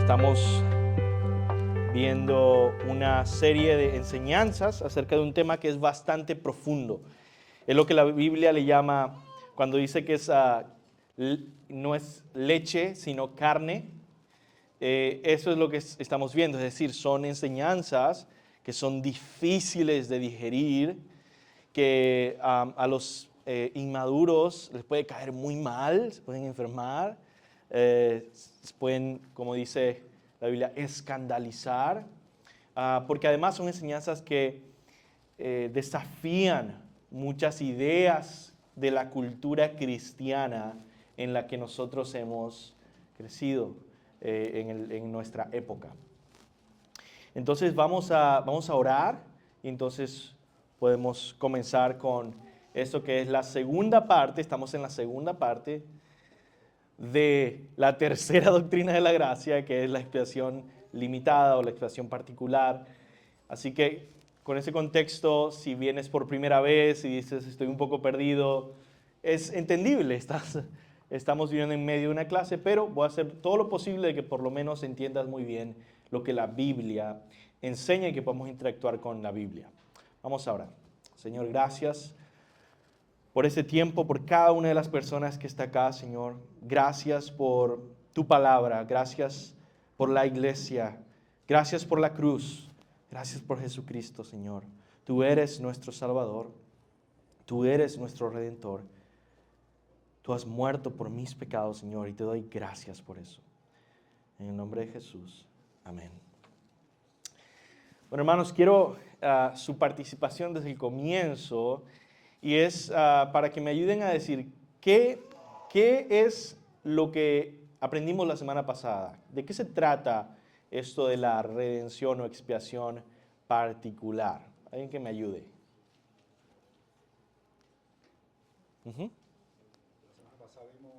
Estamos viendo una serie de enseñanzas acerca de un tema que es bastante profundo. Es lo que la Biblia le llama, cuando dice que no es leche, sino carne. Eso es lo que estamos viendo, es decir, son enseñanzas que son difíciles de digerir, que a los inmaduros les puede caer muy mal, se pueden enfermar, se pueden, como dice la Biblia, escandalizar, porque además son enseñanzas que desafían muchas ideas de la cultura cristiana en la que nosotros hemos crecido en nuestra época. Entonces vamos a orar y entonces podemos comenzar con esto que es la segunda parte. Estamos en la segunda parte de la tercera doctrina de la gracia, que es la expiación limitada o la expiación particular. Así que con ese contexto, si vienes por primera vez y dices estoy un poco perdido, es entendible, estamos viviendo en medio de una clase, pero voy a hacer todo lo posible de que por lo menos entiendas muy bien lo que la Biblia enseña y que podamos interactuar con la Biblia. Vamos ahora. Señor, gracias por ese tiempo, por cada una de las personas que está acá, Señor. Gracias por tu palabra, gracias por la iglesia, gracias por la cruz, gracias por Jesucristo, Señor. Tú eres nuestro Salvador, tú eres nuestro Redentor. Tú has muerto por mis pecados, Señor, y te doy gracias por eso. En el nombre de Jesús, amén. Bueno, hermanos, quiero su participación desde el comienzo. Y es para que me ayuden a decir qué es lo que aprendimos la semana pasada. ¿De qué se trata esto de la redención o expiación particular? ¿Alguien que me ayude? La semana pasada vimos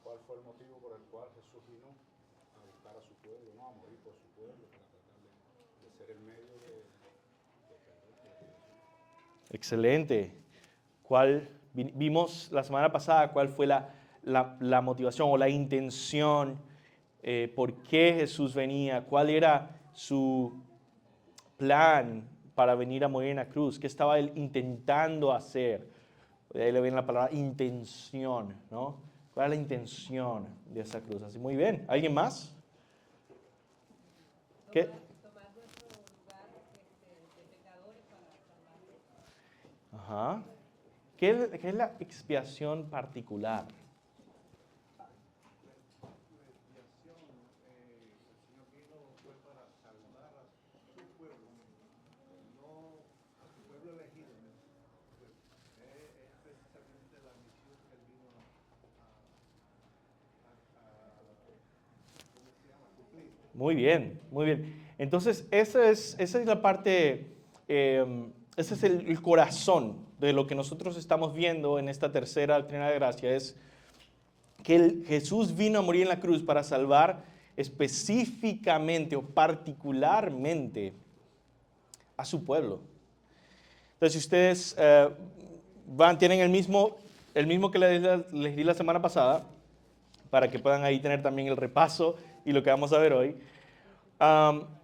cuál fue el motivo por el cual Jesús vino a buscar a su pueblo, ¿no? A morir por su pueblo, para tratar de ser el medio de perdón. Excelente. Vimos la semana pasada cuál fue la motivación o la intención, por qué Jesús venía, cuál era su plan para venir a morir en la cruz, qué estaba él intentando hacer. De ahí le viene la palabra intención, ¿no? ¿Cuál es la intención de esa cruz? Así, muy bien. ¿Alguien más? ¿Qué? Tomar nuestro lugar de pecadores para salvarnos. Ajá. ¿Qué es la expiación particular? La expiación, el Señor vino fue para salvar a su pueblo, no a su pueblo elegido. Es precisamente la misión que Él vino ¿cómo se llama? Cumplir. Muy bien, muy bien. Entonces, esa es la parte, ese es el corazón de lo que nosotros estamos viendo en esta tercera doctrina de gracia, es que Jesús vino a morir en la cruz para salvar específicamente o particularmente a su pueblo. Entonces, si ustedes tienen el mismo que les di la semana pasada, para que puedan ahí tener también el repaso y lo que vamos a ver hoy.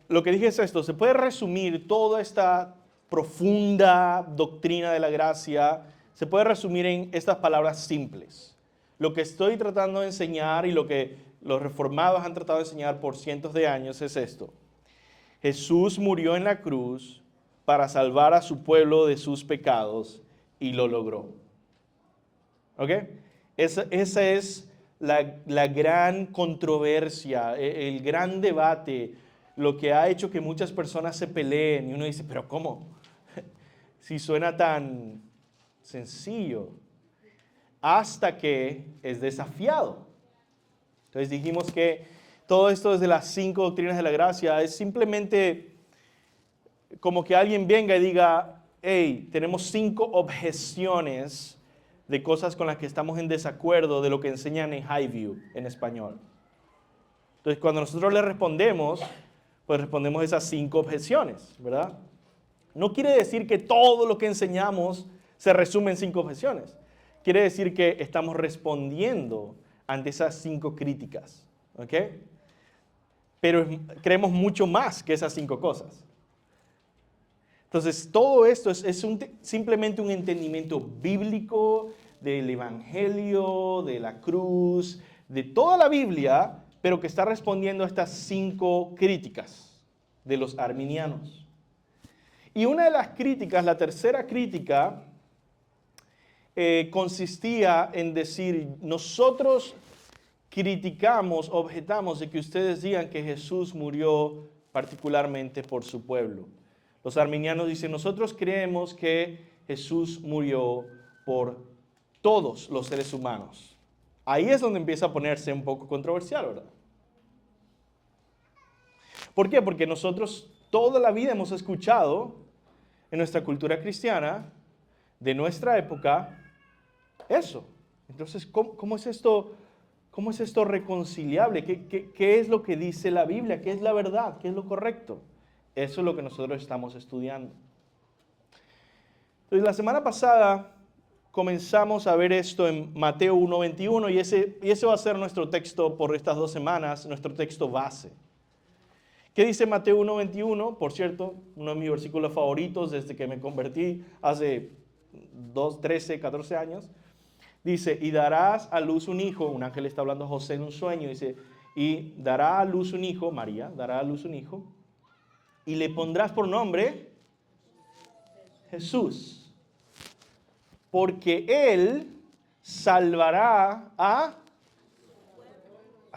Lo que dije es esto: se puede resumir toda esta profunda doctrina de la gracia, se puede resumir en estas palabras simples. Lo que estoy tratando de enseñar y lo que los reformados han tratado de enseñar por cientos de años es esto: Jesús murió en la cruz para salvar a su pueblo de sus pecados y lo logró. ¿Ok? Esa es la gran controversia, el gran debate, lo que ha hecho que muchas personas se peleen. Y uno dice, ¿pero cómo? Si suena tan sencillo. Hasta que es desafiado. Entonces dijimos que todo esto desde las 5 doctrinas de la gracia es simplemente como que alguien venga y diga, hey, tenemos 5 objeciones de cosas con las que estamos en desacuerdo de lo que enseñan en Highview en español. Entonces, cuando nosotros le respondemos, pues respondemos esas 5 objeciones, ¿verdad? No quiere decir que todo lo que enseñamos se resume en 5 objeciones. Quiere decir que estamos respondiendo ante esas 5 críticas, ¿ok? pero creemos mucho más que esas 5 cosas. Entonces, todo esto es simplemente un entendimiento bíblico del Evangelio, de la cruz, de toda la Biblia, pero que está respondiendo a estas 5 críticas de los arminianos. Y una de las críticas, la tercera crítica, consistía en decir, nosotros criticamos, objetamos de que ustedes digan que Jesús murió particularmente por su pueblo. Los arminianos dicen, nosotros creemos que Jesús murió por todos los seres humanos. Ahí es donde empieza a ponerse un poco controversial, ¿verdad? ¿Por qué? Porque nosotros toda la vida hemos escuchado en nuestra cultura cristiana, de nuestra época, eso. Entonces, ¿cómo es esto? ¿Cómo es esto reconciliable? ¿Qué es lo que dice la Biblia? ¿Qué es la verdad? ¿Qué es lo correcto? Eso es lo que nosotros estamos estudiando. Entonces, la semana pasada comenzamos a ver esto en Mateo 1:21 y ese va a ser nuestro texto por estas 2 semanas, nuestro texto base. ¿Qué dice Mateo 1:21? Por cierto, uno de mis versículos favoritos desde que me convertí hace 13, 14 años. Dice, y darás a luz un hijo, un ángel está hablando a José en un sueño, dice, y dará a luz un hijo, María, dará a luz un hijo, y le pondrás por nombre Jesús, porque él salvará a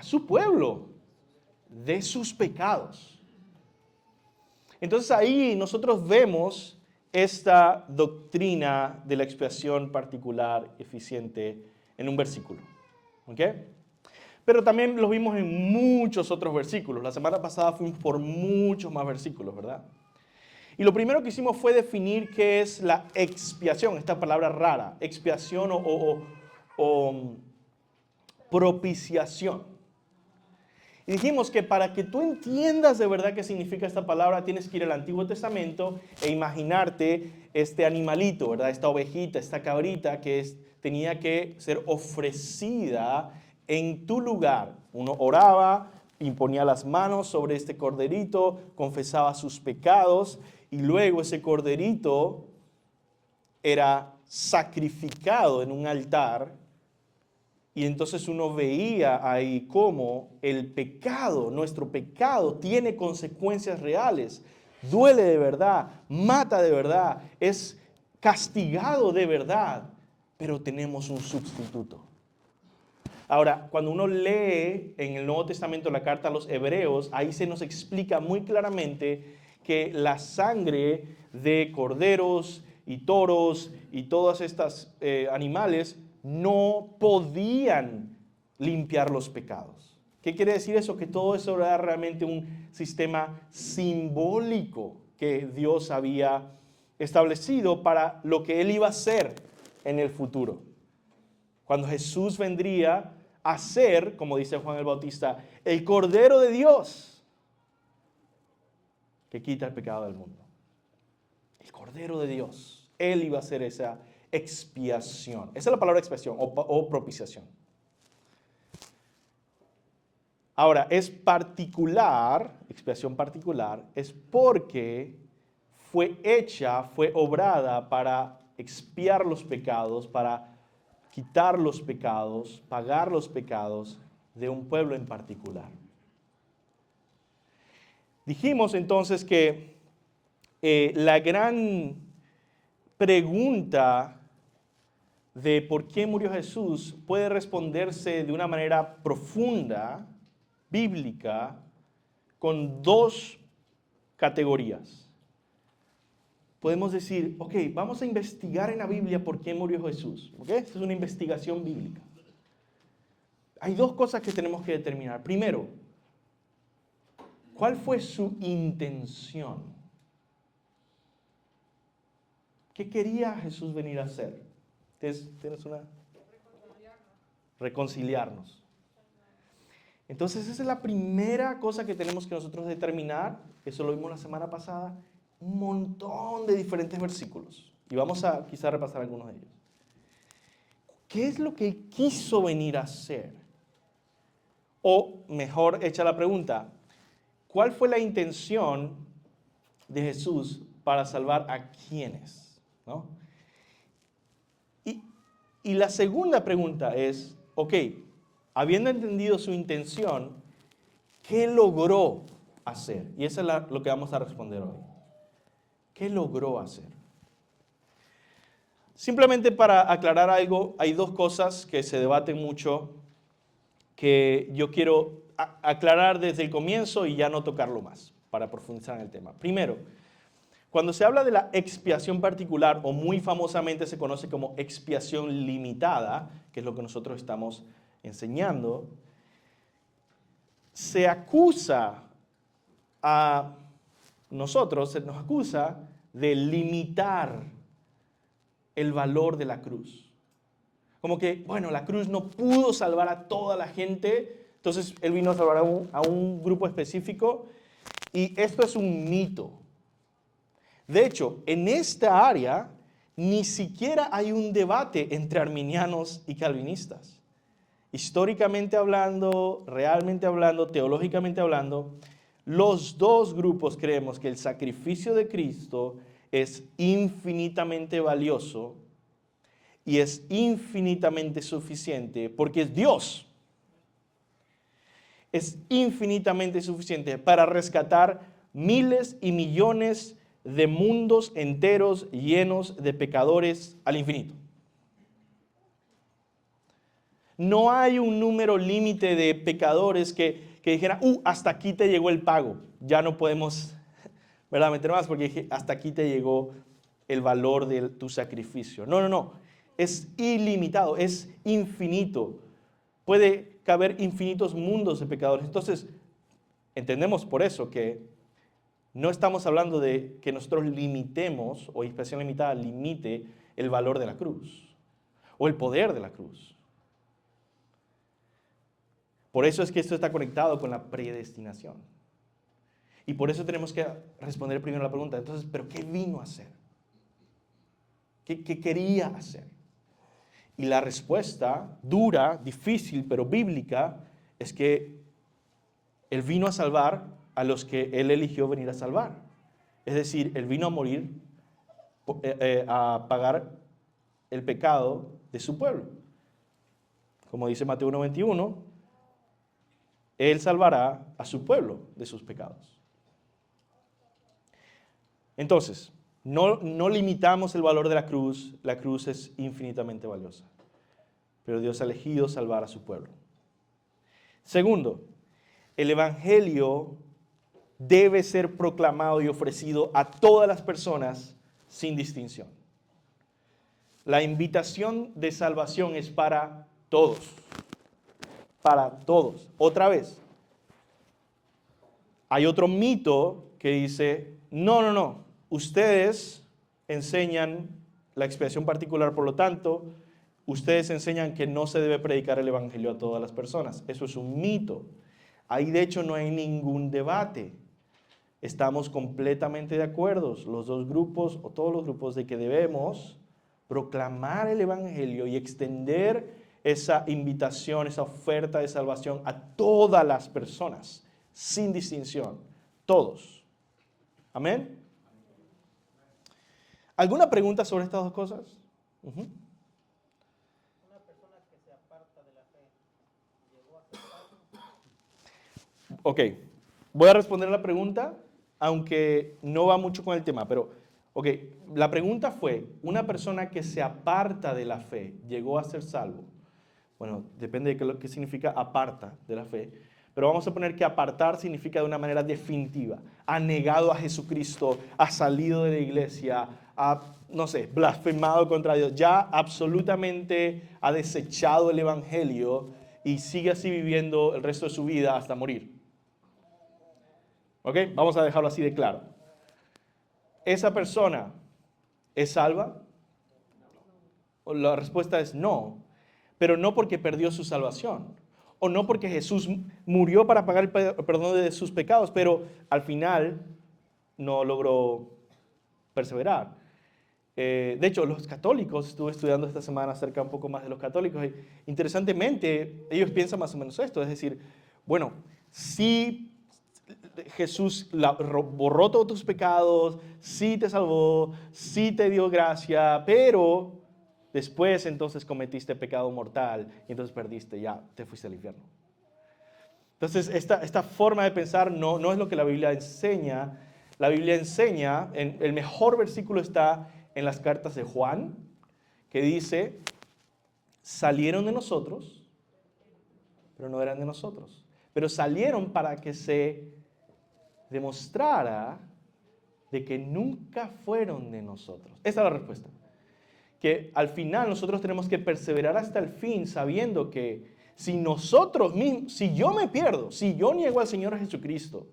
su pueblo de sus pecados. Entonces ahí nosotros vemos esta doctrina de la expiación particular eficiente en un versículo. ¿Ok? Pero también lo vimos en muchos otros versículos. La semana pasada fuimos por muchos más versículos, ¿verdad? Y lo primero que hicimos fue definir qué es la expiación, esta palabra rara, expiación o propiciación. Y dijimos que para que tú entiendas de verdad qué significa esta palabra, tienes que ir al Antiguo Testamento e imaginarte este animalito, ¿verdad? Esta ovejita, esta cabrita que tenía que ser ofrecida en tu lugar. Uno oraba, imponía las manos sobre este corderito, confesaba sus pecados y luego ese corderito era sacrificado en un altar. Y entonces uno veía ahí cómo el pecado, nuestro pecado, tiene consecuencias reales. Duele de verdad, mata de verdad, es castigado de verdad, pero tenemos un sustituto. Ahora, cuando uno lee en el Nuevo Testamento la carta a los Hebreos, ahí se nos explica muy claramente que la sangre de corderos y toros y todas estas animales no podían limpiar los pecados. ¿Qué quiere decir eso? Que todo eso era realmente un sistema simbólico que Dios había establecido para lo que Él iba a hacer en el futuro. Cuando Jesús vendría a ser, como dice Juan el Bautista, el Cordero de Dios que quita el pecado del mundo. El Cordero de Dios. Él iba a hacer esa expiación. Esa es la palabra expiación o propiciación. Ahora, es particular, expiación particular, es porque fue obrada para expiar los pecados, para quitar los pecados, pagar los pecados de un pueblo en particular. Dijimos entonces que la gran pregunta de por qué murió Jesús puede responderse de una manera profunda, bíblica, con 2 categorías. Podemos decir, ok, vamos a investigar en la Biblia por qué murió Jesús. ¿Ok? Esta es una investigación bíblica. Hay 2 cosas que tenemos que determinar. Primero, ¿cuál fue su intención? ¿Qué quería Jesús venir a hacer? ¿Tienes una? Reconciliarnos. Entonces esa es la primera cosa que tenemos que nosotros determinar. Eso lo vimos la semana pasada. Un montón de diferentes versículos. Y vamos a quizá repasar algunos de ellos. ¿Qué es lo que Él quiso venir a hacer? O mejor hecha la pregunta, ¿cuál fue la intención de Jesús para salvar a quiénes? ¿No? Y la segunda pregunta es, ok, habiendo entendido su intención, ¿qué logró hacer? Y eso es lo que vamos a responder hoy. ¿Qué logró hacer? Simplemente para aclarar algo, hay dos cosas que se debaten mucho que yo quiero aclarar desde el comienzo y ya no tocarlo más para profundizar en el tema. Primero, cuando se habla de la expiación particular, o muy famosamente se conoce como expiación limitada, que es lo que nosotros estamos enseñando, se acusa a nosotros, se nos acusa de limitar el valor de la cruz. Como que, bueno, la cruz no pudo salvar a toda la gente, entonces Él vino a salvar a un grupo específico, y esto es un mito. De hecho, en esta área ni siquiera hay un debate entre arminianos y calvinistas. Históricamente hablando, realmente hablando, teológicamente hablando, los dos grupos creemos que el sacrificio de Cristo es infinitamente valioso y es infinitamente suficiente porque es Dios. Es infinitamente suficiente para rescatar miles y millones de mundos enteros llenos de pecadores al infinito. No hay un número límite de pecadores que dijera, hasta aquí te llegó el pago, ya no podemos, ¿verdad?, meter más porque hasta aquí te llegó el valor de tu sacrificio. No, es ilimitado, es infinito. Puede caber infinitos mundos de pecadores. Entonces, entendemos por eso que no estamos hablando de que nosotros limitemos, o expiación limitada limite el valor de la cruz, o el poder de la cruz. Por eso es que esto está conectado con la predestinación. Y por eso tenemos que responder primero la pregunta, entonces, ¿pero qué vino a hacer? ¿Qué quería hacer? Y la respuesta dura, difícil, pero bíblica, es que Él vino a salvar a los que Él eligió venir a salvar. Es decir, Él vino a morir, a pagar el pecado de su pueblo. Como dice Mateo 1:21, Él salvará a su pueblo de sus pecados. Entonces, no limitamos el valor de la cruz es infinitamente valiosa, pero Dios ha elegido salvar a su pueblo. Segundo, el Evangelio debe ser proclamado y ofrecido a todas las personas sin distinción. La invitación de salvación es para todos. Para todos. Otra vez, hay otro mito que dice, no, ustedes enseñan la expiación particular, por lo tanto, ustedes enseñan que no se debe predicar el Evangelio a todas las personas. Eso es un mito. Ahí de hecho no hay ningún debate. Estamos completamente de acuerdo, los dos grupos o todos los grupos, de que debemos proclamar el Evangelio y extender esa invitación, esa oferta de salvación a todas las personas, sin distinción, todos. ¿Amén? ¿Alguna pregunta sobre estas dos cosas? Una persona que se aparta de la fe, ¿llegó a ser salvo? Ok, voy a responder la pregunta, aunque no va mucho con el tema, pero, ok, la pregunta fue, ¿una persona que se aparta de la fe llegó a ser salvo? Bueno, depende de qué significa aparta de la fe, pero vamos a poner que apartar significa de una manera definitiva. Ha negado a Jesucristo, ha salido de la iglesia, ha, blasfemado contra Dios, ya absolutamente ha desechado el Evangelio y sigue así viviendo el resto de su vida hasta morir. ¿Ok? Vamos a dejarlo así de claro. ¿Esa persona es salva? La respuesta es no, pero no porque perdió su salvación, o no porque Jesús murió para pagar el perdón de sus pecados, pero al final no logró perseverar. De hecho, los católicos, estuve estudiando esta semana acerca un poco más de los católicos, y interesantemente ellos piensan más o menos esto, es decir, bueno, sí, Jesús borró todos tus pecados, sí te salvó, sí te dio gracia, pero después entonces cometiste pecado mortal y entonces perdiste, ya te fuiste al infierno. Entonces esta forma de pensar no es lo que la Biblia enseña. La Biblia enseña, el mejor versículo está en las cartas de Juan, que dice, salieron de nosotros, pero no eran de nosotros. Pero salieron para que se demostrara de que nunca fueron de nosotros. Esa es la respuesta. Que al final nosotros tenemos que perseverar hasta el fin sabiendo que si nosotros mismos, si yo me pierdo, si yo niego al Señor Jesucristo,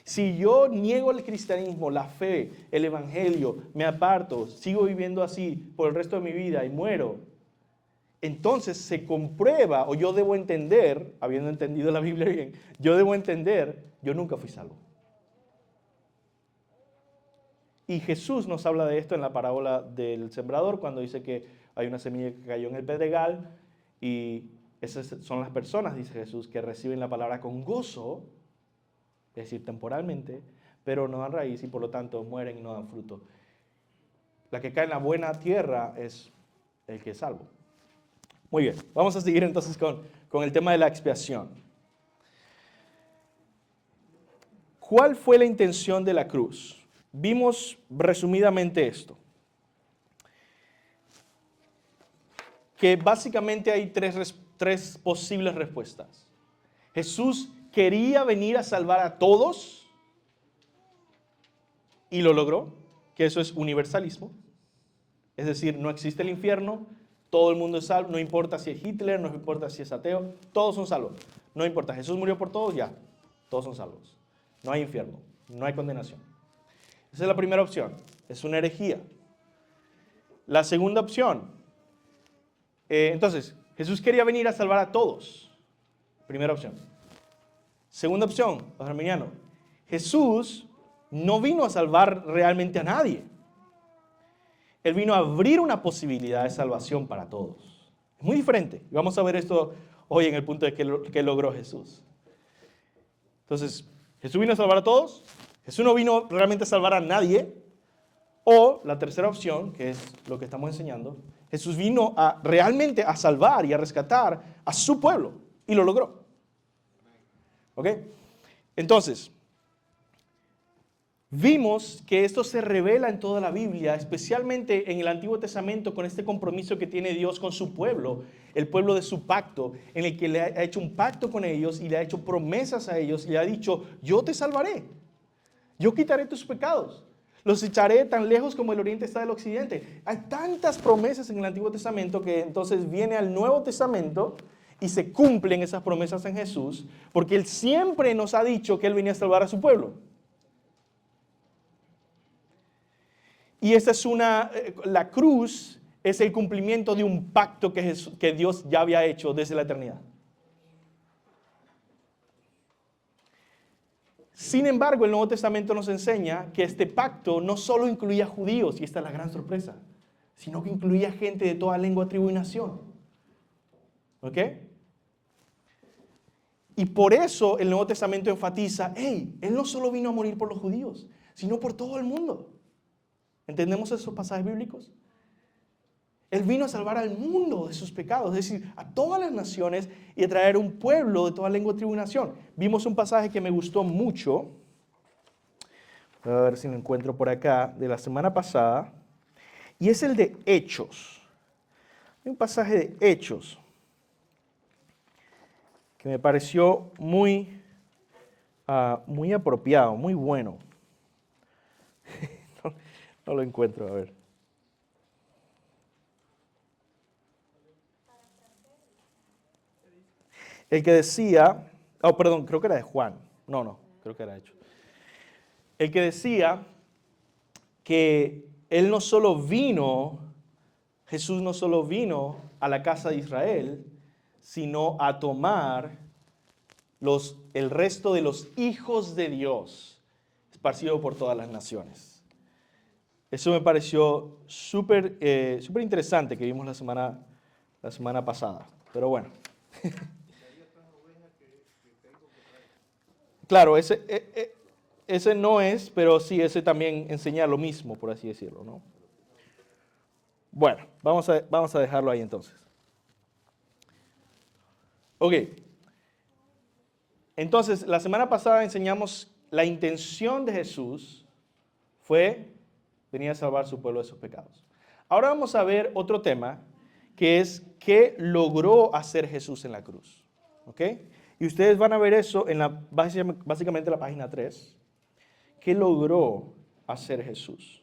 si yo niego el cristianismo, la fe, el evangelio, me aparto, sigo viviendo así por el resto de mi vida y muero, entonces se comprueba, o yo debo entender, habiendo entendido la Biblia bien, yo debo entender, yo nunca fui salvo. Y Jesús nos habla de esto en la parábola del sembrador, cuando dice que hay una semilla que cayó en el pedregal, y esas son las personas, dice Jesús, que reciben la palabra con gozo, es decir, temporalmente, pero no dan raíz y por lo tanto mueren y no dan fruto. La que cae en la buena tierra es el que es salvo. Muy bien, vamos a seguir entonces con el tema de la expiación. ¿Cuál fue la intención de la cruz? Vimos resumidamente esto. Que básicamente hay tres posibles respuestas. Jesús quería venir a salvar a todos y lo logró, que eso es universalismo. Es decir, no existe el infierno, todo el mundo es salvo, no importa si es Hitler, no importa si es ateo, todos son salvos. No importa, Jesús murió por todos, ya, todos son salvos. No hay infierno, no hay condenación. Esa es la primera opción, es una herejía. La segunda opción, entonces, Jesús quería venir a salvar a todos. Primera opción. Segunda opción, los arminianos, Jesús no vino a salvar realmente a nadie. Él vino a abrir una posibilidad de salvación para todos. Es muy diferente. Y vamos a ver esto hoy en el punto de que logró Jesús. Entonces, Jesús vino a salvar a todos. Jesús no vino realmente a salvar a nadie. O la tercera opción, que es lo que estamos enseñando, Jesús vino realmente a salvar y a rescatar a su pueblo. Y lo logró. ¿Ok? Entonces, vimos que esto se revela en toda la Biblia, especialmente en el Antiguo Testamento, con este compromiso que tiene Dios con su pueblo, el pueblo de su pacto, en el que le ha hecho un pacto con ellos y le ha hecho promesas a ellos y le ha dicho, yo te salvaré, yo quitaré tus pecados, los echaré tan lejos como el oriente está del occidente. Hay tantas promesas en el Antiguo Testamento que entonces viene al Nuevo Testamento y se cumplen esas promesas en Jesús, porque Él siempre nos ha dicho que Él venía a salvar a su pueblo. Y esta es la cruz es el cumplimiento de un pacto que Dios ya había hecho desde la eternidad. Sin embargo, el Nuevo Testamento nos enseña que este pacto no solo incluía judíos, y esta es la gran sorpresa, sino que incluía gente de toda lengua, tribu y nación. ¿Ok? Y por eso el Nuevo Testamento enfatiza, Él no solo vino a morir por los judíos, sino por todo el mundo. ¿Entendemos esos pasajes bíblicos? Él vino a salvar al mundo de sus pecados, es decir, a todas las naciones y a traer un pueblo de toda lengua, tribu y nación. Vimos un pasaje que me gustó mucho, voy a ver si lo encuentro por acá, de la semana pasada, y es el de Hechos. Hay un pasaje de Hechos que me pareció muy apropiado, muy bueno. No lo encuentro, a ver. El que decía, creo que era de Juan. No, creo que era de Hechos. El que decía que Jesús no solo vino a la casa de Israel, sino a tomar el resto de los hijos de Dios, esparcidos por todas las naciones. Eso me pareció súper interesante que vimos la semana pasada. Pero bueno. Claro, ese no es, pero sí, ese también enseña lo mismo, por así decirlo, ¿no? Bueno, vamos a dejarlo ahí entonces. Ok. Entonces, la semana pasada enseñamos la intención de Jesús fue venir a salvar a su pueblo de sus pecados. Ahora vamos a ver otro tema, que es qué logró hacer Jesús en la cruz. ¿Ok? Y ustedes van a ver eso en básicamente la página 3. ¿Qué logró hacer Jesús?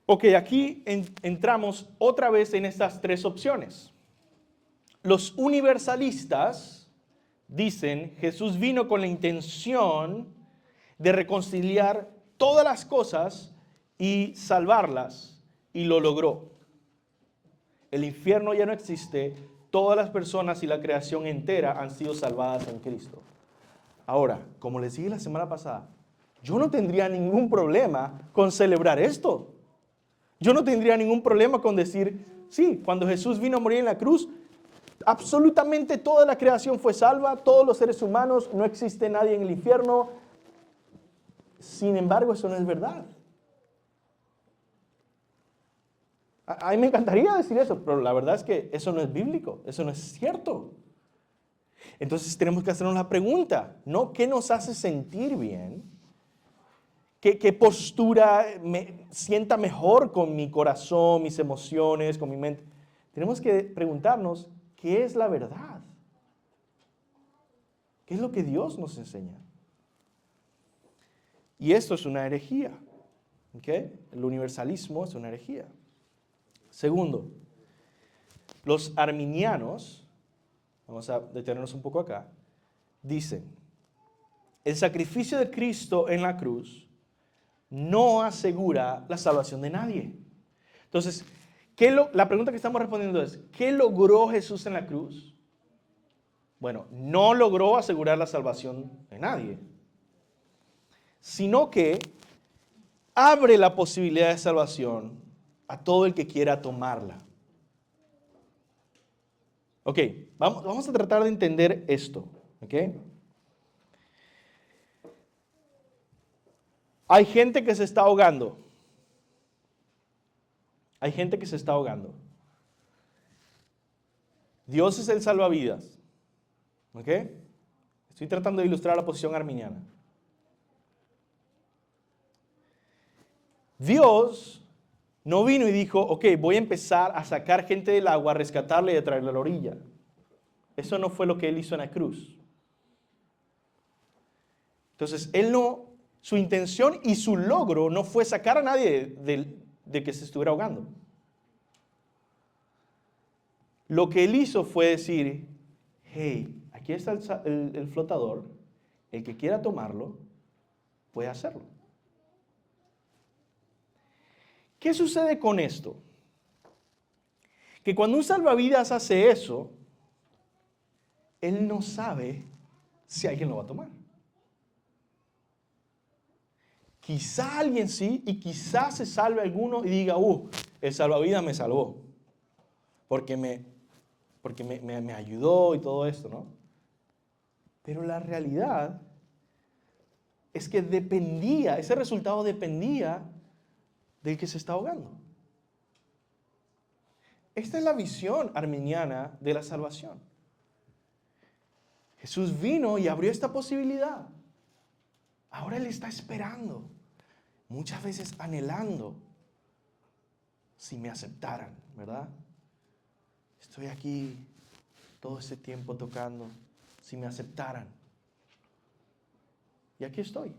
Ok, aquí entramos otra vez en estas tres opciones. Los universalistas dicen, Jesús vino con la intención de reconciliar todas las cosas y salvarlas, y lo logró. El infierno ya no existe, todas las personas y la creación entera han sido salvadas en Cristo. Ahora, como les dije la semana pasada, yo no tendría ningún problema con celebrar esto. Yo no tendría ningún problema con decir, sí, cuando Jesús vino a morir en la cruz, absolutamente toda la creación fue salva, todos los seres humanos, no existe nadie en el infierno. Sin embargo, eso no es verdad. A mí me encantaría decir eso, pero la verdad es que eso no es bíblico, eso no es cierto. Entonces tenemos que hacernos la pregunta, ¿no? ¿Qué nos hace sentir bien? ¿Qué postura me sienta mejor con mi corazón, mis emociones, con mi mente? Tenemos que preguntarnos, ¿qué es la verdad? ¿Qué es lo que Dios nos enseña? Y esto es una herejía. ¿Ok? El universalismo es una herejía. Segundo, los arminianos, vamos a detenernos un poco acá, dicen, el sacrificio de Cristo en la cruz no asegura la salvación de nadie. Entonces, la pregunta que estamos respondiendo es, ¿qué logró Jesús en la cruz? Bueno, no logró asegurar la salvación de nadie, sino que abre la posibilidad de salvación a todo el que quiera tomarla. Ok, vamos a tratar de entender esto. ¿Ok? Hay gente que se está ahogando. Hay gente que se está ahogando. Dios es el salvavidas. ¿Ok? Estoy tratando de ilustrar la posición arminiana. Dios no vino y dijo, ok, voy a empezar a sacar gente del agua, a rescatarla y a traerla a la orilla. Eso no fue lo que Él hizo en la cruz. Entonces, su intención y su logro no fue sacar a nadie de que se estuviera ahogando. Lo que Él hizo fue decir, hey, aquí está el flotador, el que quiera tomarlo, puede hacerlo. ¿Qué sucede con esto? Que cuando un salvavidas hace eso, él no sabe si alguien lo va a tomar. Quizá alguien sí, y quizá se salve alguno y diga, el salvavidas me salvó, porque me ayudó y todo esto, ¿no? Pero la realidad es que ese resultado dependía del que se está ahogando. Esta es la visión arminiana de la salvación. Jesús vino y abrió esta posibilidad. Ahora Él está esperando, muchas veces anhelando, si me aceptaran, ¿verdad? Estoy aquí todo ese tiempo tocando, si me aceptaran. Y aquí estoy.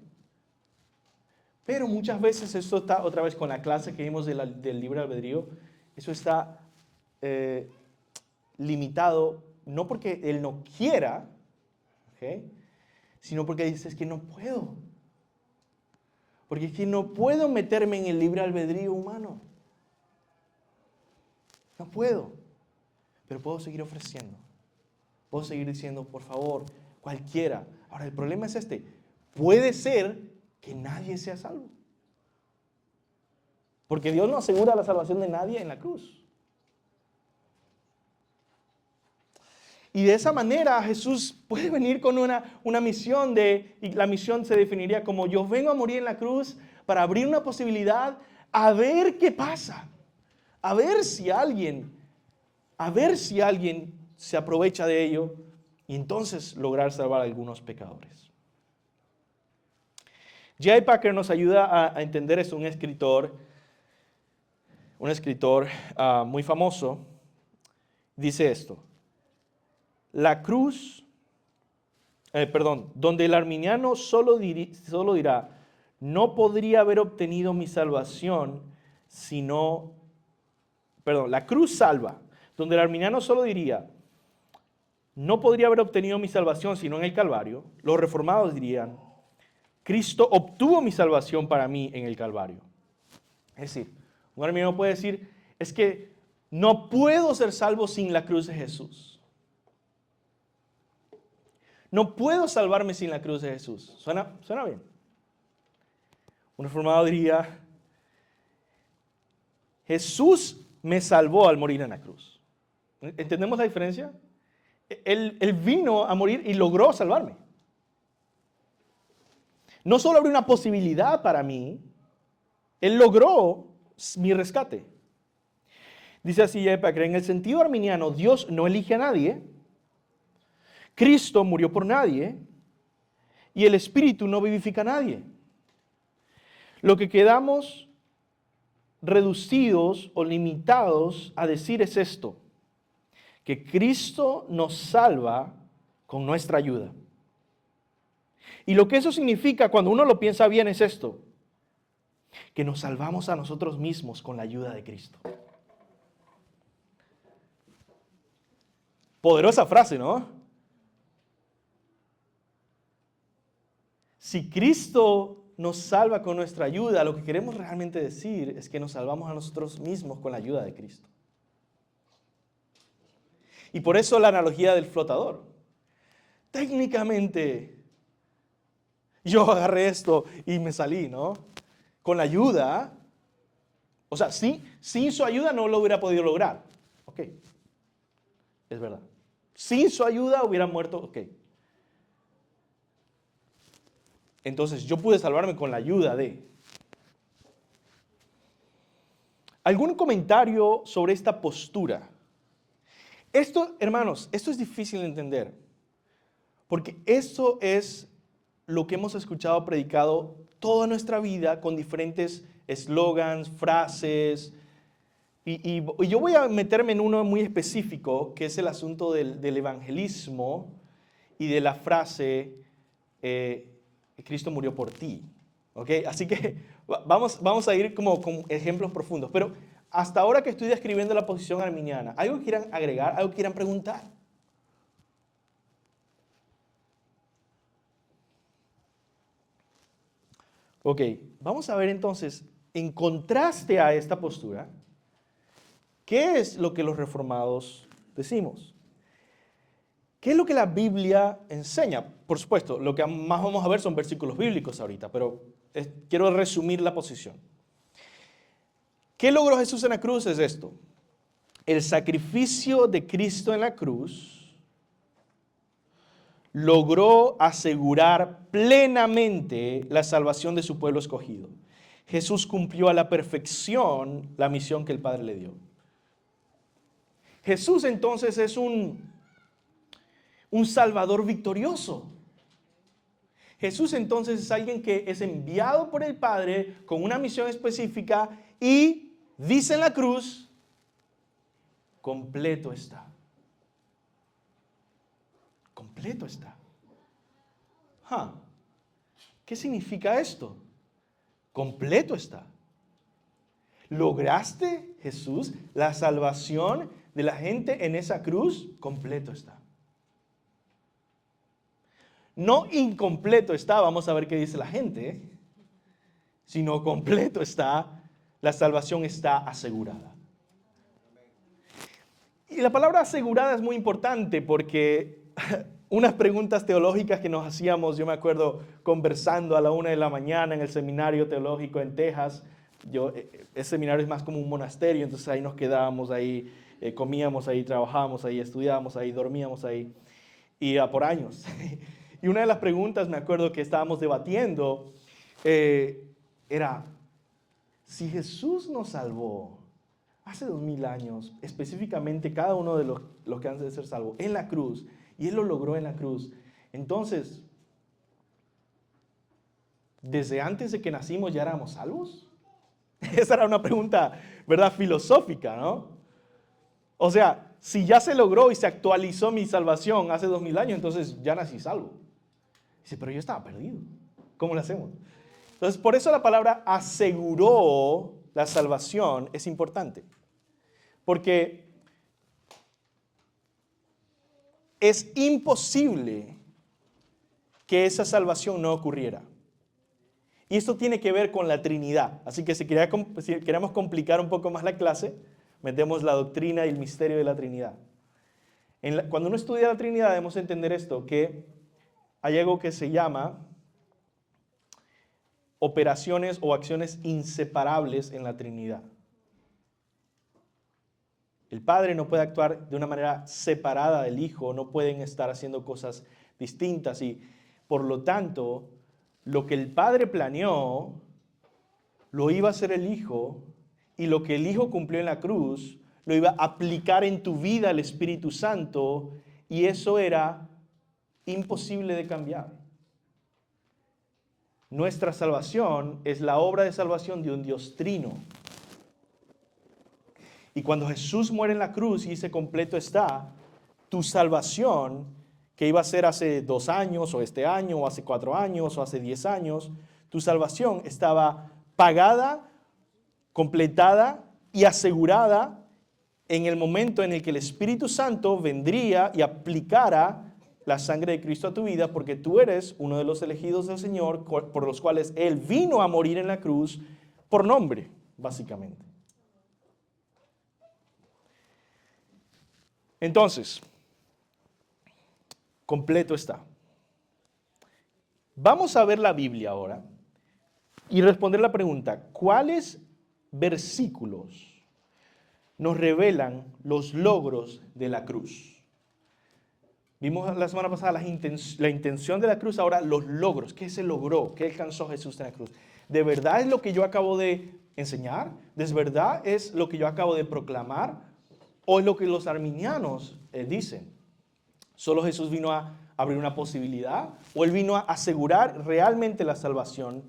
Pero muchas veces esto está, otra vez con la clase que vimos del libre albedrío, eso está limitado, no porque Él no quiera, ¿okay? Sino porque dices que no puedo. Porque es que no puedo meterme en el libre albedrío humano. No puedo. Pero puedo seguir ofreciendo. Puedo seguir diciendo, por favor, cualquiera. Ahora, el problema es este. Puede ser que nadie sea salvo. Porque Dios no asegura la salvación de nadie en la cruz. Y de esa manera Jesús puede venir con una misión y la misión se definiría como: yo vengo a morir en la cruz para abrir una posibilidad a ver qué pasa, a ver si alguien se aprovecha de ello y entonces lograr salvar a algunos pecadores. J.I. Packer nos ayuda a entender esto, un escritor muy famoso, dice esto: la cruz, donde el arminiano solo dirá, no podría haber obtenido mi salvación sino, la cruz salva, donde el arminiano solo diría, no podría haber obtenido mi salvación sino en el Calvario, los reformados dirían, Cristo obtuvo mi salvación para mí en el Calvario. Es decir, un arminiano puede decir, es que no puedo ser salvo sin la cruz de Jesús. No puedo salvarme sin la cruz de Jesús. ¿Suena bien? Un reformado diría, Jesús me salvó al morir en la cruz. ¿Entendemos la diferencia? Él vino a morir y logró salvarme. No solo abrió una posibilidad para mí, Él logró mi rescate. Dice así J.I. Packer, en el sentido arminiano, Dios no elige a nadie, Cristo murió por nadie y el Espíritu no vivifica a nadie. Lo que quedamos reducidos o limitados a decir es esto, que Cristo nos salva con nuestra ayuda. Y lo que eso significa cuando uno lo piensa bien es esto, que nos salvamos a nosotros mismos con la ayuda de Cristo. Poderosa frase, ¿no? Si Cristo nos salva con nuestra ayuda, lo que queremos realmente decir es que nos salvamos a nosotros mismos con la ayuda de Cristo. Y por eso la analogía del flotador. Técnicamente, yo agarré esto y me salí, ¿no? Con la ayuda, o sea, sin su ayuda no lo hubiera podido lograr. Ok, es verdad. Sin su ayuda hubiera muerto, ok. Entonces yo pude salvarme con la ayuda de. ¿Algún comentario sobre esta postura? Esto, hermanos, esto es difícil de entender, porque esto es lo que hemos escuchado predicado toda nuestra vida con diferentes eslogans, frases, y yo voy a meterme en uno muy específico, que es el asunto del evangelismo y de la frase, Cristo murió por ti. ¿Ok? Así que vamos a ir como con ejemplos profundos, pero hasta ahora que estoy describiendo la posición arminiana, ¿algo que quieran agregar? ¿Algo que quieran preguntar? Ok, vamos a ver entonces, en contraste a esta postura, ¿qué es lo que los reformados decimos? ¿Qué es lo que la Biblia enseña? Por supuesto, lo que más vamos a ver son versículos bíblicos ahorita, pero quiero resumir la posición. ¿Qué logró Jesús en la cruz? Es esto. El sacrificio de Cristo en la cruz logró asegurar plenamente la salvación de su pueblo escogido. Jesús cumplió a la perfección la misión que el Padre le dio. Jesús entonces es un Salvador victorioso. Jesús entonces es alguien que es enviado por el Padre con una misión específica y dice en la cruz, completo está. Completo está. ¿Qué significa esto? Completo está. ¿Lograste, Jesús, la salvación de la gente en esa cruz? Completo está. No incompleto está, vamos a ver qué dice la gente, sino completo está, la salvación está asegurada. Y la palabra asegurada es muy importante porque unas preguntas teológicas que nos hacíamos, yo me acuerdo conversando a la 1 de la mañana en el seminario teológico en Texas. Ese seminario es más como un monasterio, entonces ahí nos quedábamos ahí comíamos ahí, trabajábamos ahí, estudiábamos ahí, dormíamos ahí, y por años. Y una de las preguntas, me acuerdo que estábamos debatiendo, era, si Jesús nos salvó hace 2000 años, específicamente cada uno de los que han de ser salvos, en la cruz, y Él lo logró en la cruz, entonces, ¿desde antes de que nacimos ya éramos salvos? Esa era una pregunta, ¿verdad? Filosófica, ¿no? O sea, si ya se logró y se actualizó mi salvación hace 2000 años, entonces ya nací salvo. Dice, pero yo estaba perdido. ¿Cómo lo hacemos? Entonces, por eso la palabra aseguró la salvación es importante. Porque es imposible que esa salvación no ocurriera. Y esto tiene que ver con la Trinidad. Así que si queremos complicar un poco más la clase, metemos la doctrina y el misterio de la Trinidad. Cuando uno estudia la Trinidad debemos entender esto, que hay algo que se llama operaciones o acciones inseparables en la Trinidad. El Padre no puede actuar de una manera separada del Hijo, no pueden estar haciendo cosas distintas y por lo tanto, lo que el Padre planeó, lo iba a hacer el Hijo, y lo que el Hijo cumplió en la cruz, lo iba a aplicar en tu vida el Espíritu Santo, y eso era imposible de cambiar. Nuestra salvación es la obra de salvación de un Dios trino. Y cuando Jesús muere en la cruz y dice completo está, tu salvación, que iba a ser hace 2 años, o este año, o hace 4 años, o hace 10 años, tu salvación estaba pagada, completada y asegurada en el momento en el que el Espíritu Santo vendría y aplicara la sangre de Cristo a tu vida, porque tú eres uno de los elegidos del Señor, por los cuales Él vino a morir en la cruz por nombre, básicamente. Entonces, completo está. Vamos a ver la Biblia ahora y responder la pregunta, ¿cuáles versículos nos revelan los logros de la cruz? Vimos la semana pasada la intención de la cruz, ahora los logros. ¿Qué se logró? ¿Qué alcanzó Jesús en la cruz? ¿De verdad es lo que yo acabo de enseñar? ¿De verdad es lo que yo acabo de proclamar? ¿O es lo que los arminianos dicen? ¿Solo Jesús vino a abrir una posibilidad? ¿O Él vino a asegurar realmente la salvación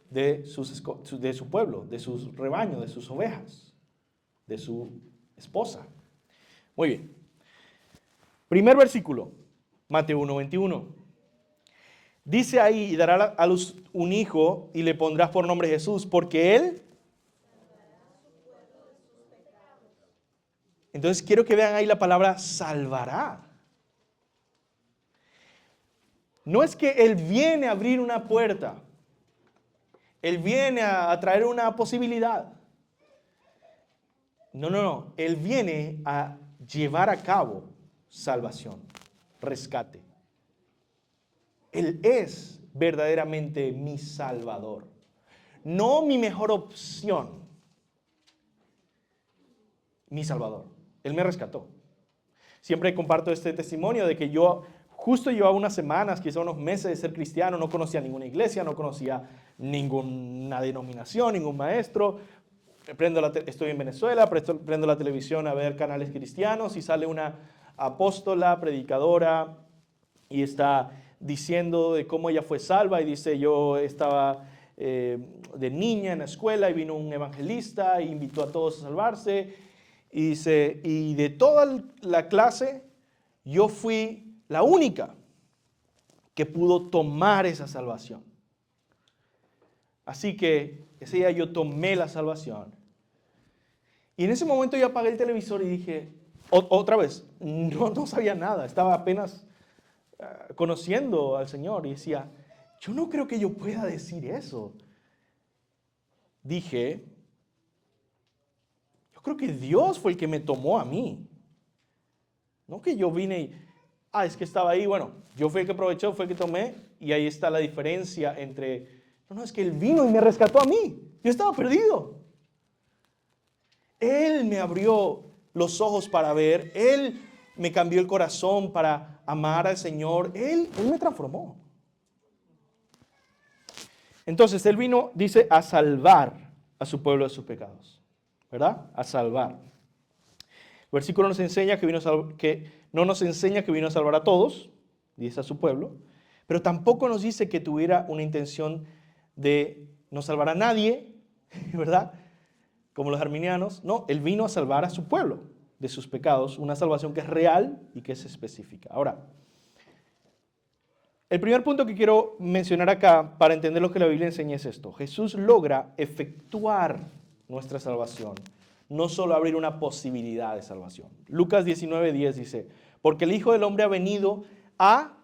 de su pueblo, de sus rebaños, de sus ovejas, de su esposa? Muy bien. Primer versículo, Mateo 1:21. Dice ahí, y dará a luz un hijo y le pondrás por nombre Jesús, porque Él... Entonces quiero que vean ahí la palabra salvará. No es que Él viene a abrir una puerta. Él viene a traer una posibilidad. No. Él viene a llevar a cabo salvación, rescate. Él es verdaderamente mi Salvador. No mi mejor opción. Mi Salvador. Él me rescató. Siempre comparto este testimonio de que yo justo llevaba unas semanas, quizá unos meses de ser cristiano, no conocía ninguna iglesia, no conocía ninguna denominación, ningún maestro. Estoy en Venezuela, prendo la televisión a ver canales cristianos y sale una apóstola, predicadora, y está diciendo de cómo ella fue salva y dice, yo estaba de niña en la escuela y vino un evangelista e invitó a todos a salvarse. Y dice, y de toda la clase, yo fui la única que pudo tomar esa salvación. Así que ese día yo tomé la salvación. Y en ese momento yo apagué el televisor y dije, otra vez, no sabía nada, estaba apenas conociendo al Señor. Y decía, yo no creo que yo pueda decir eso. Dije, yo creo que Dios fue el que me tomó a mí. No que yo vine y, es que estaba ahí, bueno, yo fui el que aprovechó, fue el que tomé, y ahí está la diferencia entre, no, es que Él vino y me rescató a mí, yo estaba perdido. Él me abrió los ojos para ver. Él me cambió el corazón para amar al Señor. Él me transformó. Entonces, Él vino, dice, a salvar a su pueblo de sus pecados. ¿Verdad? A salvar. El versículo nos enseña que no nos enseña que vino a salvar a todos, dice a su pueblo, pero tampoco nos dice que tuviera una intención de no salvar a nadie, ¿verdad? Como los arminianos. No, Él vino a salvar a su pueblo de sus pecados, una salvación que es real y que es específica. Ahora, el primer punto que quiero mencionar acá para entender lo que la Biblia enseña es esto. Jesús logra efectuar nuestra salvación, no solo abrir una posibilidad de salvación. Lucas 19:10 dice, porque el Hijo del Hombre ha venido a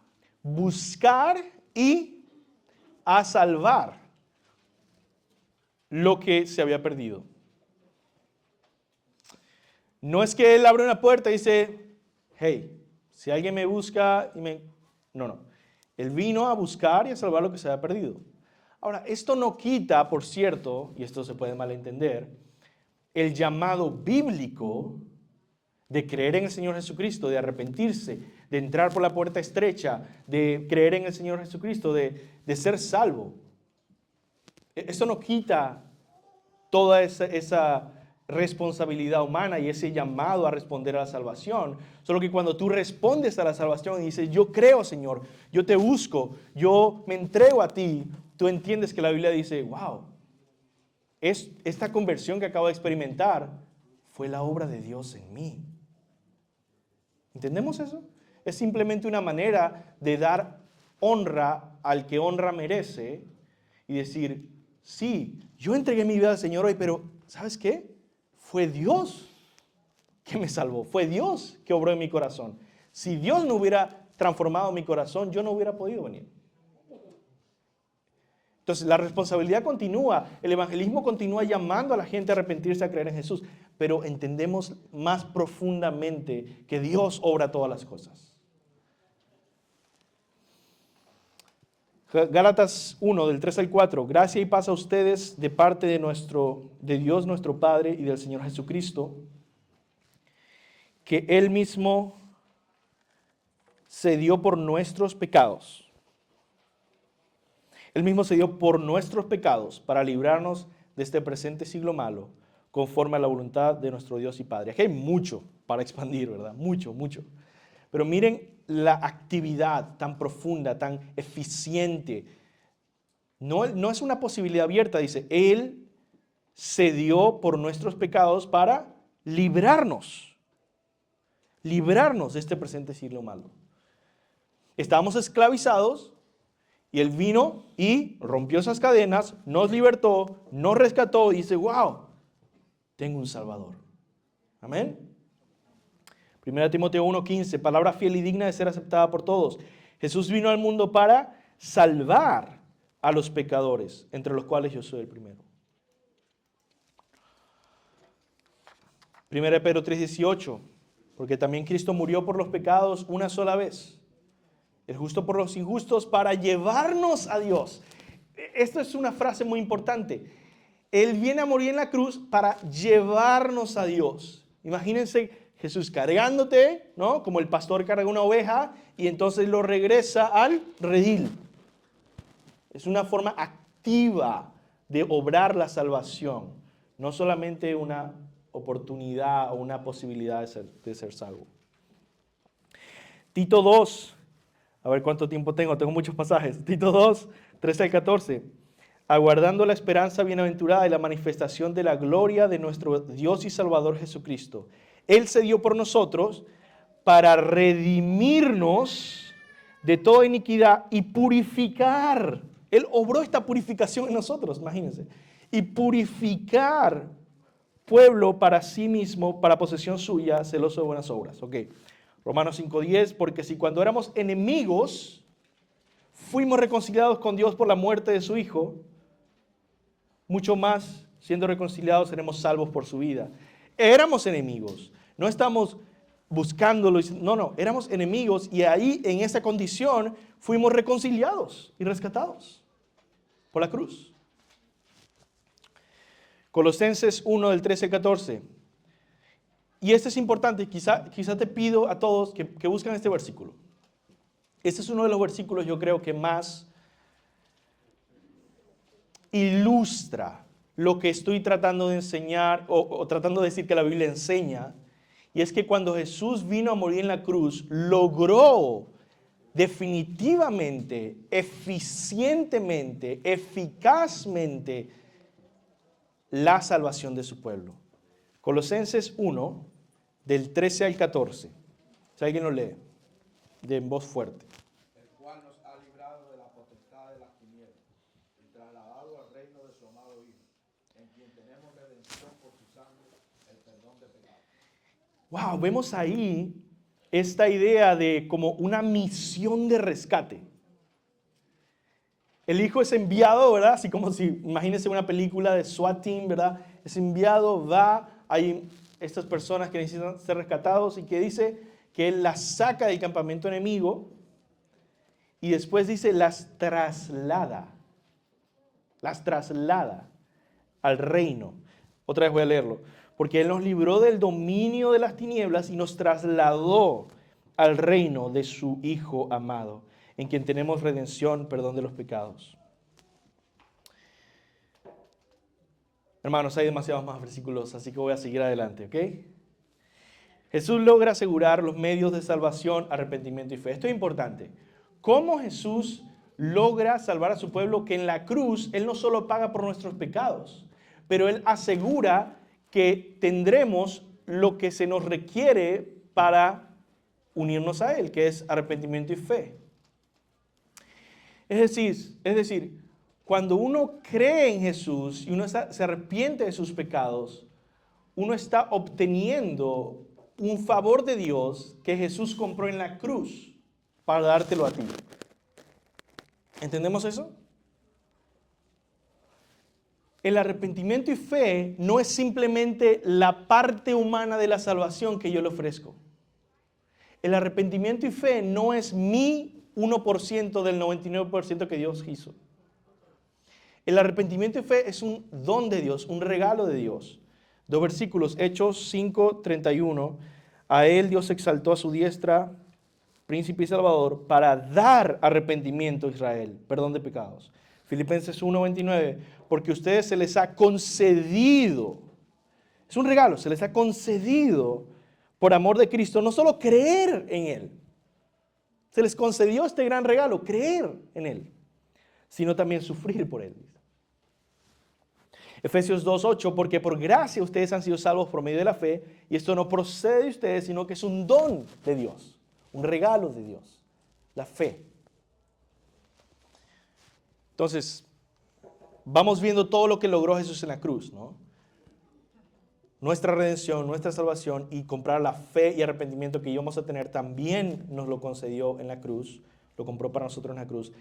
buscar y a salvar lo que se había perdido. No es que Él abre una puerta y dice, hey, si alguien me busca y me... No. Él vino a buscar y a salvar lo que se había perdido. Ahora, esto no quita, por cierto, y esto se puede malentender, el llamado bíblico de creer en el Señor Jesucristo, de arrepentirse, de entrar por la puerta estrecha, de creer en el Señor Jesucristo, de ser salvo. Esto no quita toda esa responsabilidad humana y ese llamado a responder a la salvación. Solo que cuando tú respondes a la salvación y dices, yo creo, Señor, yo te busco, yo me entrego a ti, tú entiendes que la Biblia dice, wow, esta conversión que acabo de experimentar fue la obra de Dios en mí. ¿Entendemos eso? Es simplemente una manera de dar honra al que honra merece y decir, sí, yo entregué mi vida al Señor hoy, pero ¿sabes qué? Fue Dios que me salvó, fue Dios que obró en mi corazón. Si Dios no hubiera transformado mi corazón, yo no hubiera podido venir. Entonces la responsabilidad continúa, el evangelismo continúa llamando a la gente a arrepentirse, a creer en Jesús, pero entendemos más profundamente que Dios obra todas las cosas. Gálatas 1, del 3 al 4. Gracia y paz a ustedes de parte de Dios nuestro Padre y del Señor Jesucristo, que Él mismo se dio por nuestros pecados. Él mismo se dio por nuestros pecados para librarnos de este presente siglo malo, conforme a la voluntad de nuestro Dios y Padre. Aquí hay mucho para expandir, ¿verdad? Mucho. Pero miren la actividad tan profunda, tan eficiente. No es una posibilidad abierta, dice, Él se dio por nuestros pecados para librarnos de este presente siglo malo. Estábamos esclavizados y Él vino y rompió esas cadenas, nos libertó, nos rescató y dice, wow, tengo un Salvador. Amén. 1 Timoteo 1:15, palabra fiel y digna de ser aceptada por todos. Jesús vino al mundo para salvar a los pecadores, entre los cuales yo soy el primero. 1 Pedro 3:18, porque también Cristo murió por los pecados una sola vez, el justo por los injustos, para llevarnos a Dios. Esto es una frase muy importante. Él viene a morir en la cruz para llevarnos a Dios. Imagínense Jesús cargándote, ¿no? Como el pastor carga una oveja y entonces lo regresa al redil. Es una forma activa de obrar la salvación, no solamente una oportunidad o una posibilidad de ser salvo. Tito 2, a ver cuánto tiempo tengo muchos pasajes. Tito 2, 13 al 14. Aguardando la esperanza bienaventurada y la manifestación de la gloria de nuestro Dios y Salvador Jesucristo. Él se dio por nosotros para redimirnos de toda iniquidad y purificar. Él obró esta purificación en nosotros, imagínense. Y purificar pueblo para sí mismo, para posesión suya, celoso de buenas obras. Ok. Romanos 5:10, porque si cuando éramos enemigos, fuimos reconciliados con Dios por la muerte de su Hijo, mucho más, siendo reconciliados, seremos salvos por su vida. Éramos enemigos, no estamos buscándolo, no, éramos enemigos y ahí en esa condición fuimos reconciliados y rescatados por la cruz. Colosenses 1 del 13 al 14. Y esto es importante, quizá te pido a todos que busquen este versículo. Este es uno de los versículos, yo creo, que más ilustra lo que estoy tratando de enseñar o tratando de decir que la Biblia enseña. Y es que cuando Jesús vino a morir en la cruz, logró definitivamente, eficientemente, eficazmente la salvación de su pueblo. Colosenses 1, del 13 al 14. Si alguien lo lee, en voz fuerte. El cual nos ha librado de la potestad de las tinieblas y trasladado al reino de su amado Hijo, en quien tenemos redención por su sangre, el perdón de pecados. Wow, vemos ahí esta idea de como una misión de rescate. El hijo es enviado, ¿verdad? Así como si, imagínense una película de SWAT team, ¿verdad? Es enviado, va, hay estas personas que necesitan ser rescatados y que dice que él las saca del campamento enemigo y después dice las traslada al reino. Otra vez voy a leerlo. Porque Él nos libró del dominio de las tinieblas y nos trasladó al reino de su Hijo amado, en quien tenemos redención, perdón de los pecados. Hermanos, hay demasiados más versículos, así que voy a seguir adelante, ¿ok? Jesús logra asegurar los medios de salvación, arrepentimiento y fe. Esto es importante. ¿Cómo Jesús logra salvar a su pueblo? Que en la cruz Él no solo paga por nuestros pecados, pero Él asegura que tendremos lo que se nos requiere para unirnos a Él, que es arrepentimiento y fe. Es decir, cuando uno cree en Jesús y uno se arrepiente de sus pecados, uno está obteniendo un favor de Dios que Jesús compró en la cruz para dártelo a ti. ¿Entendemos eso? El arrepentimiento y fe no es simplemente la parte humana de la salvación que yo le ofrezco. El arrepentimiento y fe no es mi 1% del 99% que Dios hizo. El arrepentimiento y fe es un don de Dios, un regalo de Dios. 2 versículos, Hechos 5:31. A Él Dios exaltó a su diestra, príncipe y salvador, para dar arrepentimiento a Israel, perdón de pecados. Filipenses 1:29, porque a ustedes se les ha concedido, es un regalo, se les ha concedido por amor de Cristo, no solo creer en Él, se les concedió este gran regalo, creer en Él, sino también sufrir por Él. Efesios 2:8, porque por gracia ustedes han sido salvos por medio de la fe, y esto no procede de ustedes, sino que es un don de Dios, un regalo de Dios, la fe. Entonces, vamos viendo todo lo que logró Jesús en la cruz, ¿no? Nuestra redención, nuestra salvación y comprar la fe y arrepentimiento que íbamos a tener también nos lo concedió en la cruz, lo compró para nosotros en la cruz.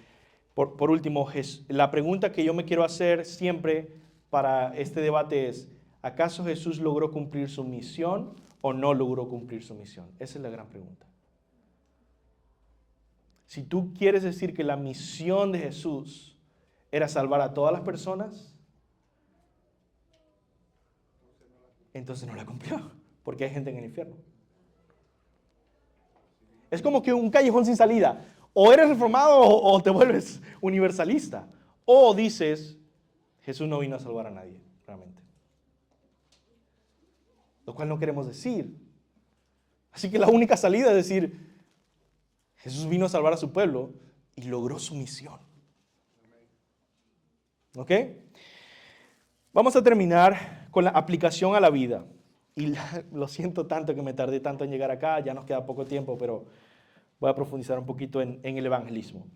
Por último, la pregunta que yo me quiero hacer siempre para este debate es, ¿acaso Jesús logró cumplir su misión o no logró cumplir su misión? Esa es la gran pregunta. Si tú quieres decir que la misión de Jesús era salvar a todas las personas, entonces no la cumplió, porque hay gente en el infierno. Es como que un callejón sin salida. O eres reformado o te vuelves universalista. O dices, Jesús no vino a salvar a nadie, realmente. Lo cual no queremos decir. Así que la única salida es decir, Jesús vino a salvar a su pueblo y logró su misión. ¿Ok? Vamos a terminar con la aplicación a la vida. Y lo siento tanto que me tardé tanto en llegar acá, ya nos queda poco tiempo, pero voy a profundizar un poquito en el evangelismo.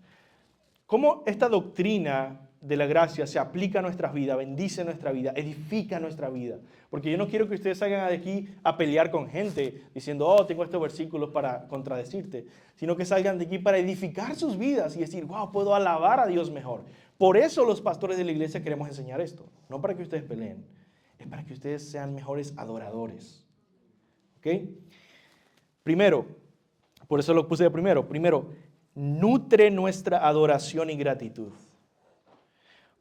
¿Cómo esta doctrina de la gracia se aplica a nuestras vidas, bendice nuestra vida, edifica nuestra vida? Porque yo no quiero que ustedes salgan de aquí a pelear con gente diciendo, oh, tengo estos versículos para contradecirte, sino que salgan de aquí para edificar sus vidas y decir, wow, puedo alabar a Dios mejor. Por eso los pastores de la iglesia queremos enseñar esto, no para que ustedes peleen, es para que ustedes sean mejores adoradores. ¿Ok? Primero, por eso lo puse de primero, nutre nuestra adoración y gratitud.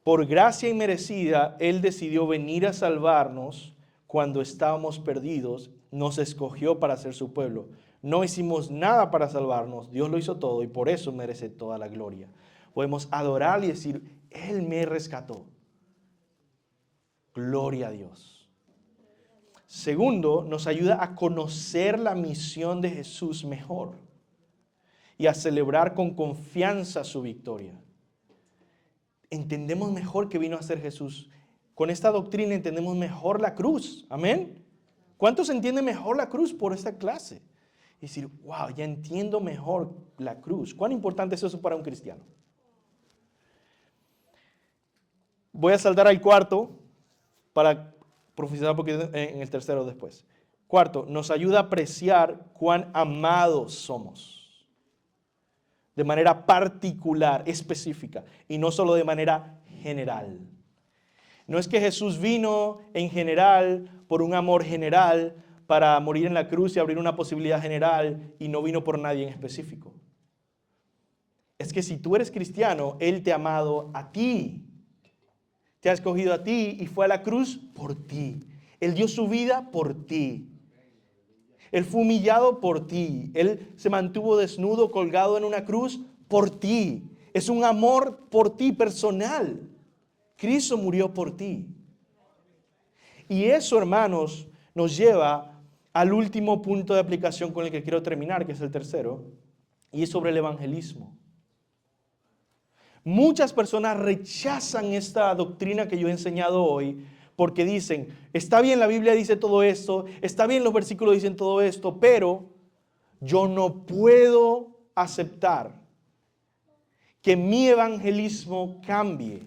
Por gracia inmerecida, Él decidió venir a salvarnos cuando estábamos perdidos, nos escogió para ser su pueblo. No hicimos nada para salvarnos, Dios lo hizo todo y por eso merece toda la gloria. Podemos adorar y decir, Él me rescató. Gloria a Dios. Segundo, nos ayuda a conocer la misión de Jesús mejor y a celebrar con confianza su victoria. Entendemos mejor qué vino a hacer Jesús. Con esta doctrina entendemos mejor la cruz. Amén. ¿Cuántos entienden mejor la cruz por esta clase? Y decir, wow, ya entiendo mejor la cruz. ¿Cuán importante es eso para un cristiano? Voy a saltar al cuarto para profundizar un poquito en el tercero después. Cuarto, nos ayuda a apreciar cuán amados somos. De manera particular, específica, y no solo de manera general. No es que Jesús vino en general, por un amor general, para morir en la cruz y abrir una posibilidad general, y no vino por nadie en específico. Es que si tú eres cristiano, Él te ha amado a ti. Te ha escogido a ti y fue a la cruz por ti. Él dio su vida por ti. Él fue humillado por ti. Él se mantuvo desnudo, colgado en una cruz por ti. Es un amor por ti personal. Cristo murió por ti. Y eso, hermanos, nos lleva al último punto de aplicación con el que quiero terminar, que es el tercero, y es sobre el evangelismo. Muchas personas rechazan esta doctrina que yo he enseñado hoy porque dicen, está bien, la Biblia dice todo esto, está bien, los versículos dicen todo esto, pero yo no puedo aceptar que mi evangelismo cambie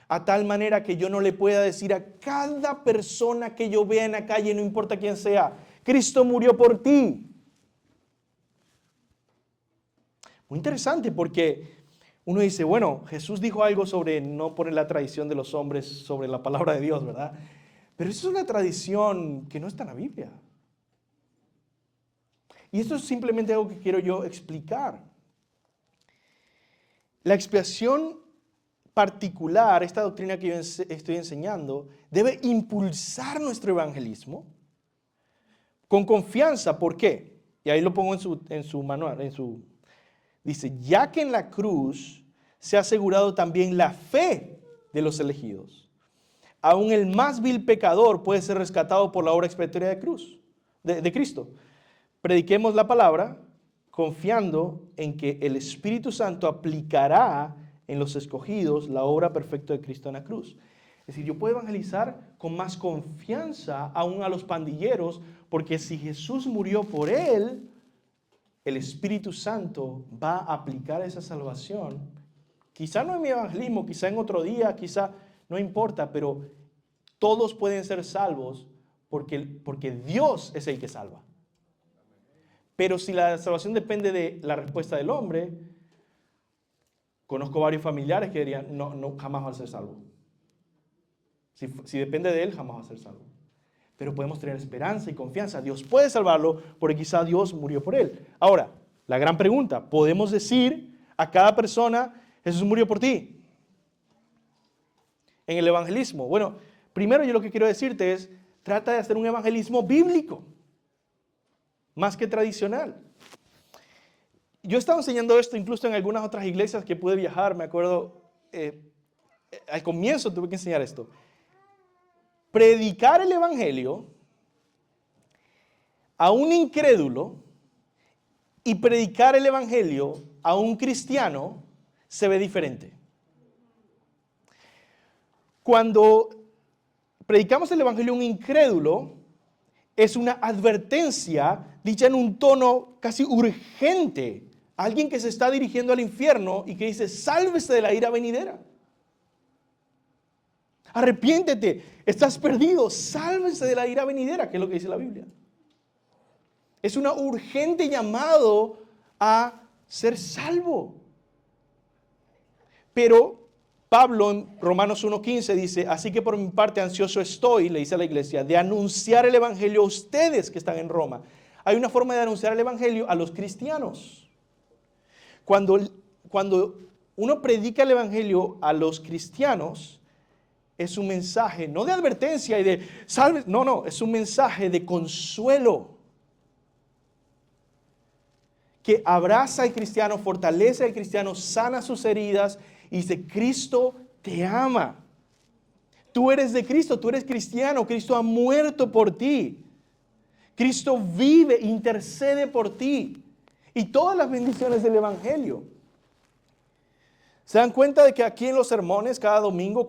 a tal manera que yo no le pueda decir a cada persona que yo vea en la calle, no importa quién sea, Cristo murió por ti. Muy interesante porque uno dice, bueno, Jesús dijo algo sobre no poner la tradición de los hombres sobre la palabra de Dios, ¿verdad? Pero eso es una tradición que no está en la Biblia. Y esto es simplemente algo que quiero yo explicar. La expiación particular, esta doctrina que yo estoy enseñando, debe impulsar nuestro evangelismo con confianza. ¿Por qué? Y ahí lo pongo en su manual, dice, ya que en la cruz se ha asegurado también la fe de los elegidos. Aún el más vil pecador puede ser rescatado por la obra expiatoria de Cristo. Prediquemos la palabra confiando en que el Espíritu Santo aplicará en los escogidos la obra perfecta de Cristo en la cruz. Es decir, yo puedo evangelizar con más confianza aún a los pandilleros, porque si Jesús murió por él, el Espíritu Santo va a aplicar esa salvación. Quizá no en mi evangelismo, quizá en otro día, quizá no importa, pero todos pueden ser salvos porque Dios es el que salva. Pero si la salvación depende de la respuesta del hombre, conozco varios familiares que dirían, no, jamás va a ser salvo. Si depende de él, jamás va a ser salvo. Pero podemos tener esperanza y confianza. Dios puede salvarlo porque quizá Dios murió por él. Ahora, la gran pregunta, ¿podemos decir a cada persona, Jesús murió por ti? En el evangelismo. Bueno, primero yo lo que quiero decirte es, trata de hacer un evangelismo bíblico, más que tradicional. Yo he estado enseñando esto incluso en algunas otras iglesias que pude viajar. Me acuerdo, al comienzo tuve que enseñar esto. Predicar el evangelio a un incrédulo y predicar el evangelio a un cristiano se ve diferente. Cuando predicamos el evangelio a un incrédulo, es una advertencia dicha en un tono casi urgente. Alguien que se está dirigiendo al infierno y que dice, sálvese de la ira venidera. Arrepiéntete, estás perdido, sálvese de la ira venidera, que es lo que dice la Biblia. Es un urgente llamado a ser salvo. Pero Pablo en Romanos 1:15 dice, así que por mi parte ansioso estoy, le dice a la iglesia, de anunciar el evangelio a ustedes que están en Roma. Hay una forma de anunciar el evangelio a los cristianos. Cuando uno predica el evangelio a los cristianos, es un mensaje, no de advertencia y de salve, no, es un mensaje de consuelo. Que abraza al cristiano, fortalece al cristiano, sana sus heridas y dice, Cristo te ama. Tú eres de Cristo, tú eres cristiano, Cristo ha muerto por ti. Cristo vive, intercede por ti. Y todas las bendiciones del Evangelio. ¿Se dan cuenta de que aquí en los sermones, cada domingo,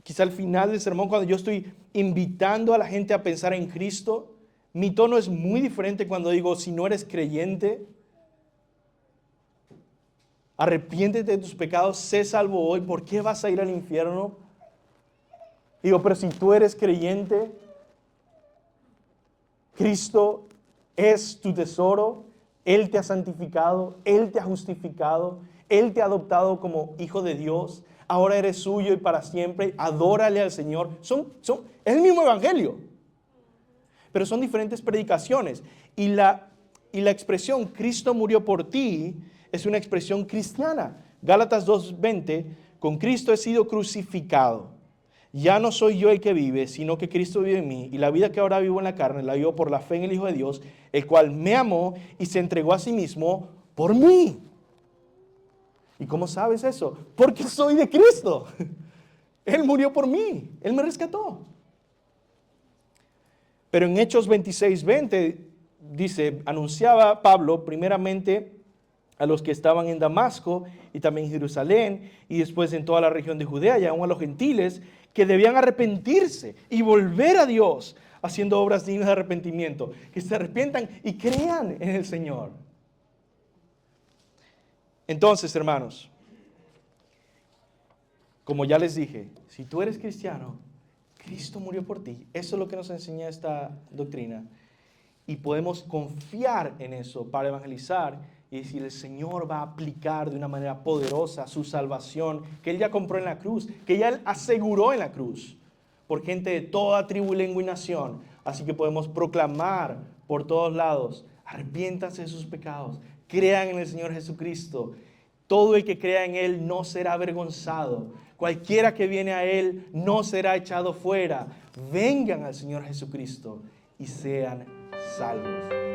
quizá al final del sermón, cuando yo estoy invitando a la gente a pensar en Cristo, mi tono es muy diferente cuando digo, si no eres creyente, arrepiéntete de tus pecados, sé salvo hoy, ¿por qué vas a ir al infierno? Digo, pero si tú eres creyente, Cristo es tu tesoro, Él te ha santificado, Él te ha justificado, Él te ha adoptado como hijo de Dios, ahora eres suyo y para siempre, adórale al Señor. Es el mismo evangelio, pero son diferentes predicaciones. Y la expresión Cristo murió por ti es una expresión cristiana. Gálatas 2:20, con Cristo he sido crucificado. Ya no soy yo el que vive, sino que Cristo vive en mí. Y la vida que ahora vivo en la carne, la vivo por la fe en el Hijo de Dios, el cual me amó y se entregó a sí mismo por mí. ¿Y cómo sabes eso? Porque soy de Cristo. Él murió por mí. Él me rescató. Pero en Hechos 26:20 dice, anunciaba Pablo primeramente a los que estaban en Damasco y también en Jerusalén y después en toda la región de Judea y aún a los gentiles que debían arrepentirse y volver a Dios haciendo obras dignas de arrepentimiento, que se arrepientan y crean en el Señor. Entonces, hermanos, como ya les dije, si tú eres cristiano, Cristo murió por ti. Eso es lo que nos enseña esta doctrina. Y podemos confiar en eso para evangelizar y decir, el Señor va a aplicar de una manera poderosa su salvación que Él ya compró en la cruz, que ya Él aseguró en la cruz, por gente de toda tribu, lengua y nación. Así que podemos proclamar por todos lados, arrepiéntanse de sus pecados, crean en el Señor Jesucristo. Todo el que crea en Él no será avergonzado. Cualquiera que viene a Él no será echado fuera. Vengan al Señor Jesucristo y sean salvos.